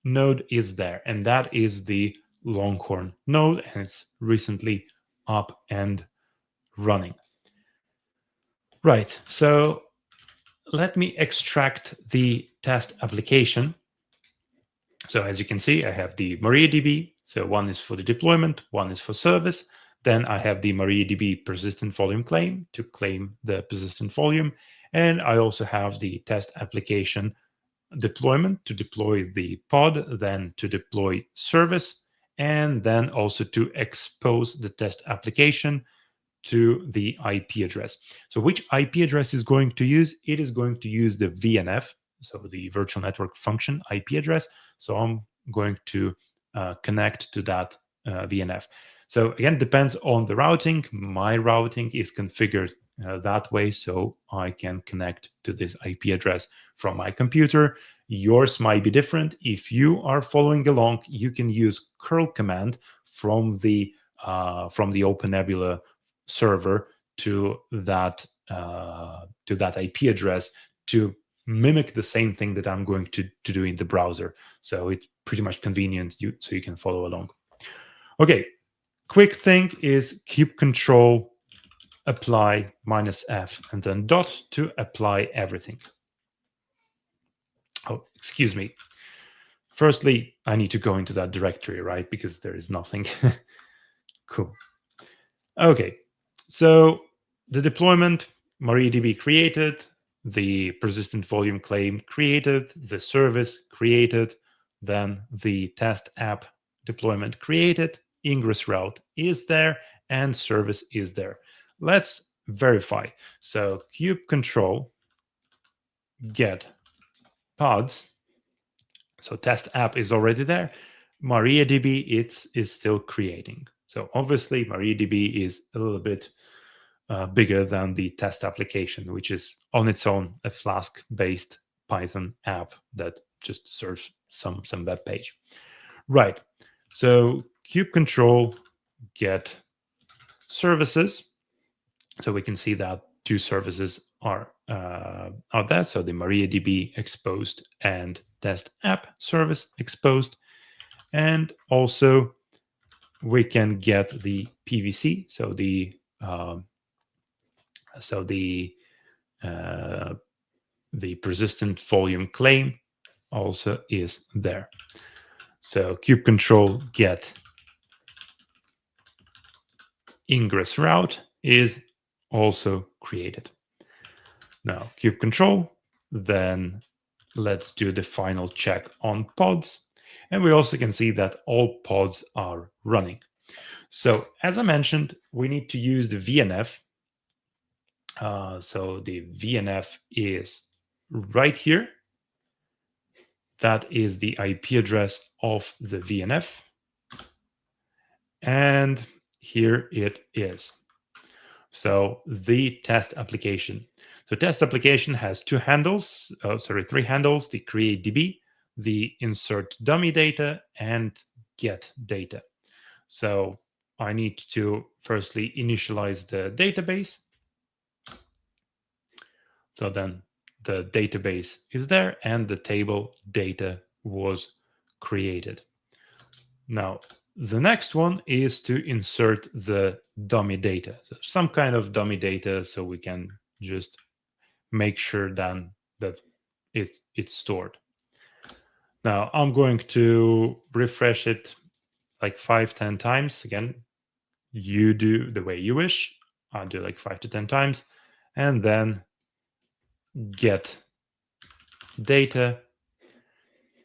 node is there, and that is the Longhorn node, and it's recently up and running. Right, so let me extract the test application. So as you can see, I have the MariaDB. So one is for the deployment, one is for service. Then I have the MariaDB persistent volume claim to claim the persistent volume. And I also have the test application deployment to deploy the pod, then to deploy service, and then also to expose the test application to the IP address. So which IP address is going to use? It is going to use the VNF, so the virtual network function IP address. So I'm going to connect to that VNF. So again, depends on the routing. My routing is configured that way, so I can connect to this IP address from my computer. Yours might be different. If you are following along, you can use curl command from the OpenNebula server to that IP address to mimic the same thing that I'm going to do in the browser. So it's pretty much convenient, so you can follow along. Okay, quick thing is kubectl apply -f and then dot to apply everything. Oh, excuse me. Firstly, I need to go into that directory, right? Because there is nothing. Cool. Okay, so the deployment, MariaDB created, the persistent volume claim created, the service created, then the test app deployment created, ingress route is there, and service is there. Let's verify. So kubectl get pods. So test app is already there. MariaDB is still creating. So obviously MariaDB is a little bit bigger than the test application, which is on its own a Flask-based Python app that just serves some web page. Right. So kubectl get services. So we can see that two services are there. So the MariaDB exposed and test app service exposed. And also we can get the PVC, so the persistent volume claim also is there. So kubectl get ingress route is also created. Now kubectl, then let's do the final check on pods. And we also can see that all pods are running. So as I mentioned, we need to use the VNF. So the VNF is right here. That is the IP address of the VNF. And here it is. So the test application. So test application has three handles, the create DB, the insert dummy data, and get data. So I need to firstly initialize the database. So then the database is there and the table data was created. Now The next one is to insert the dummy data, so some kind of dummy data, so we can just make sure then that it's stored. Now I'm going to refresh it like 5-10 times. Again, you do the way you wish. I'll do like 5 to 10 times, and then get data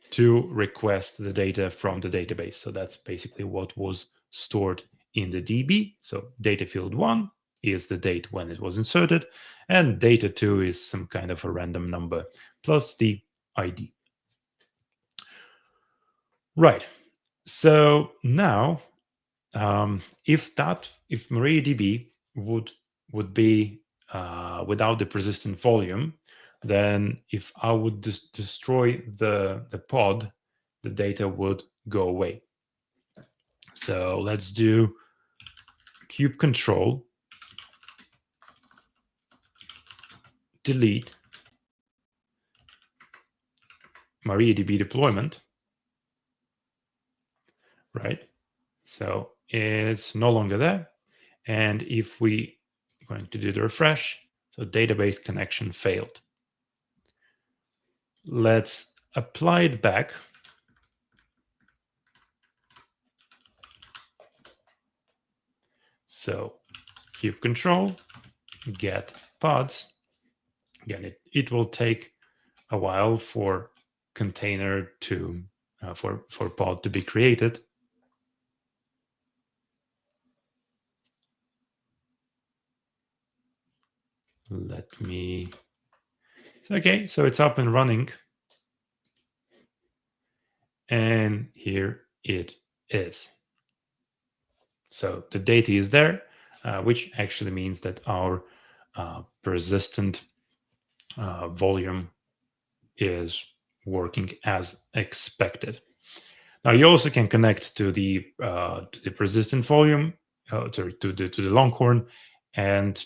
to request the data from the database. So that's basically what was stored in the DB. So data field 1 is the date when it was inserted, and data 2 is some kind of a random number plus the ID. Right. So now, if MariaDB would be without the persistent volume, then if I would destroy the pod, the data would go away. So let's do kubectl delete MariaDB deployment, right? So it's no longer there. And if we are going to do the refresh, so database connection failed. Let's apply it back. So kubectl get pods. Again, it will take a while for container to for pod to be created. Let me. Okay, so it's up and running, and here it is. So the data is there, which actually means that our persistent volume is working as expected. Now you also can connect to the persistent volume, to the Longhorn, and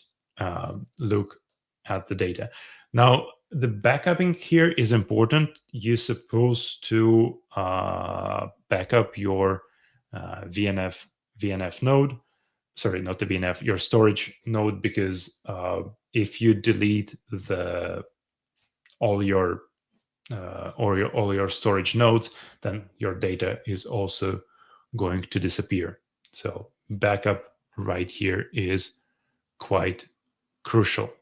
look at the data. Now the backupping here is important. You're supposed to back up your VNF node. Sorry, not the VNF, your storage node, because if you delete all your storage nodes, then your data is also going to disappear. So backup right here is quite crucial.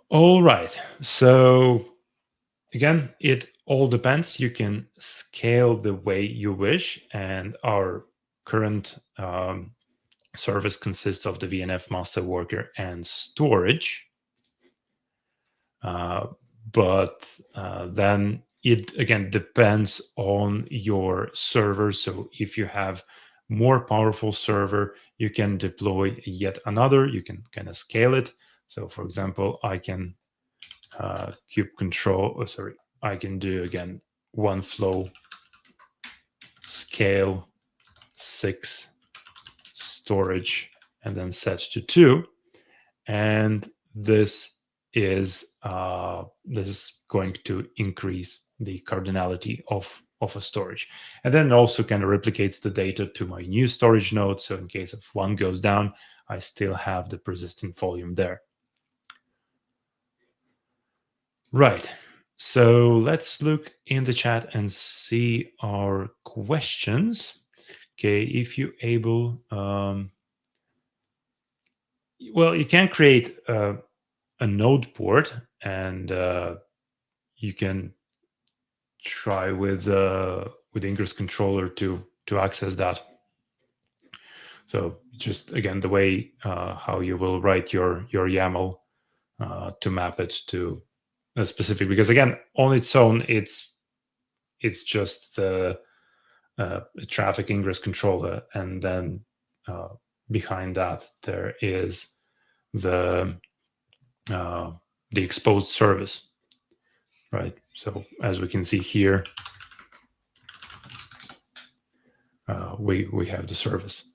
All right. So again, it all depends. You can scale the way you wish, and our current service consists of the VNF master worker and storage. But then it again depends on your server. So if you have more powerful server, you can deploy yet another. You can kind of scale it. So for example, I can I can do again one flow scale 6 storage and then set to 2, and this is going to increase the cardinality of a storage, and then also kind of replicates the data to my new storage node. So in case if one goes down, I still have the persistent volume there. Right. So let's look in the chat and see our questions. Okay, if you're able, well, you can create a node port, and you can try with Ingress controller to access that. So just again, the way how you will write your YAML to map it to a specific, because again, on its own, it's just the traffic ingress controller, and then behind that there is the exposed service, right? So as we can see here, we have the service.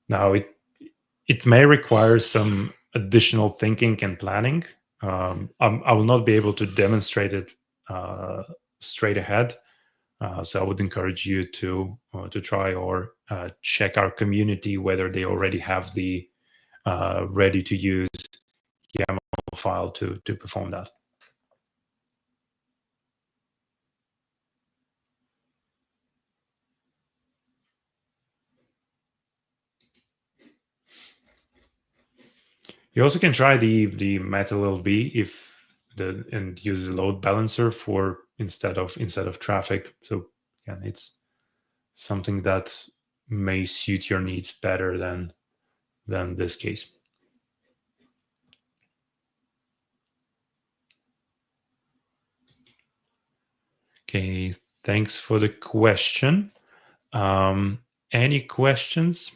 Now it may require some additional thinking and planning. I will not be able to demonstrate it straight ahead. So I would encourage you to try or check our community whether they already have the ready to use YAML file to perform that. You also can try the MetaLLB and use the load balancer for instead of traffic. So again, it's something that may suit your needs better than this case. Okay, thanks for the question. Any questions?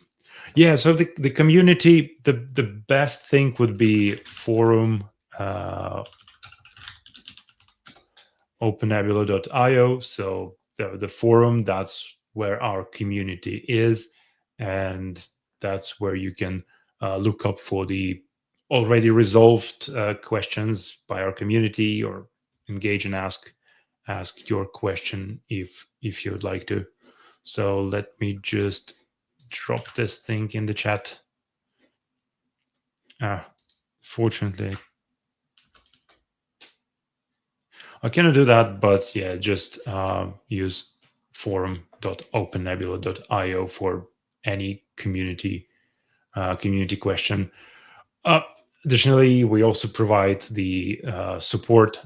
Yeah, so the community, the best thing would be forum OpenNebula.io. So the forum, that's where our community is, and that's where you can look up for the already resolved questions by our community, or engage and ask your question if you'd like to. So let me just drop this thing in the chat. Fortunately, I cannot do that, but yeah, just use forum.opennebula.io for any community question. Additionally, we also provide the support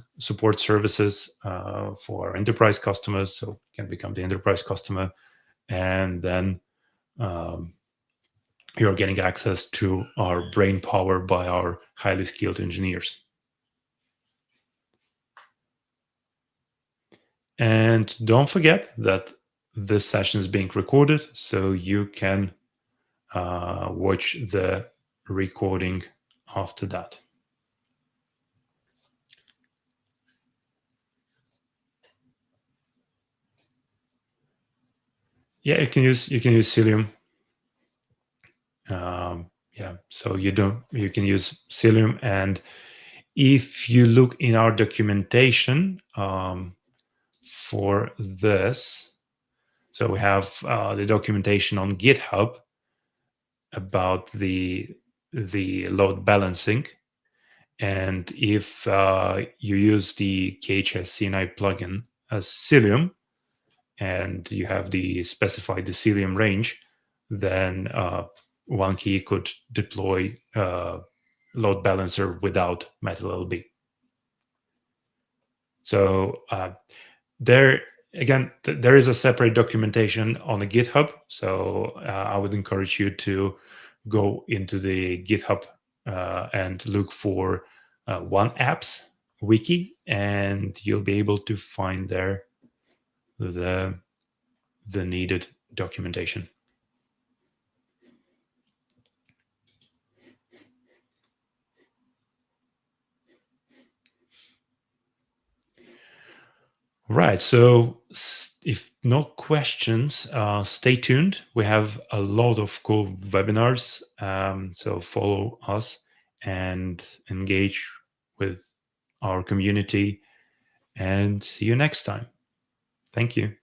services for our enterprise customers, so you can become the enterprise customer, and then you're getting access to our brain power by our highly skilled engineers. And don't forget that this session is being recorded, so you can watch the recording after that. Yeah, you can use Cilium. Yeah, so you can use Cilium, and if you look in our documentation for this, so we have the documentation on GitHub about the load balancing, and if you use the KHS CNI plugin as Cilium, and you have the specified the Cilium range, then OneKE could deploy load balancer without MetaLLB. So there again, there is a separate documentation on the GitHub. So I would encourage you to go into the GitHub and look for OneApps wiki, and you'll be able to find there the needed documentation. Right. So if no questions, stay tuned. We have a lot of cool webinars. So follow us and engage with our community, and see you next time. Thank you.